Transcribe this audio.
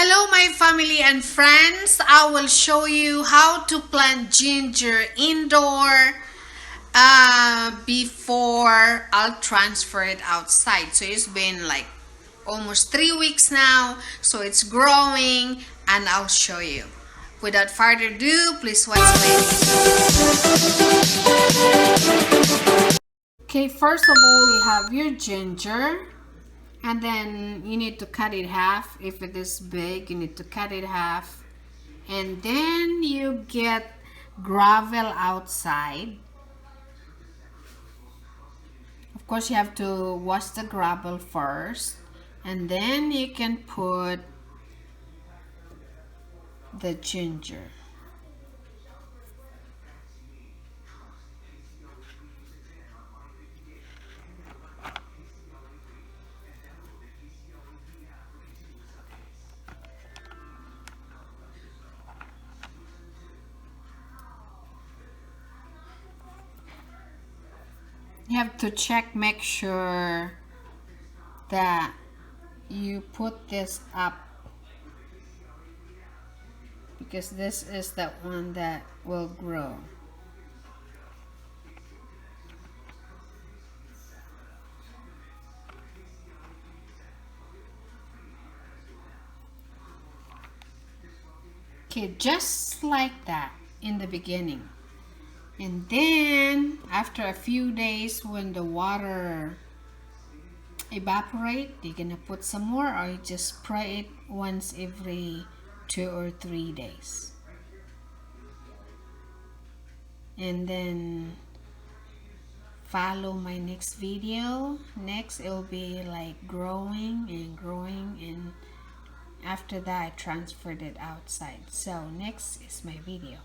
Hello my family and friends, I will show you how to plant ginger indoor before I'll transfer it outside. So it's been like almost 3 weeks now, so it's growing and I'll show you. Without further ado, please watch this. Okay, first of all, you have your ginger. And then you need to cut it half. If it is big, you need to cut it half. And then you get gravel outside. Of course, you have to wash the gravel first. And then you can put the ginger. You have to check, make sure that you put this up, because this is the one that will grow. Okay, just like that in the beginning. And then after a few days, when the water evaporate, you're gonna put some more, or you just spray it once every 2 or 3 days. And then follow my next video. Next, it'll be like growing and growing, and after that I transferred it outside. So next is my video.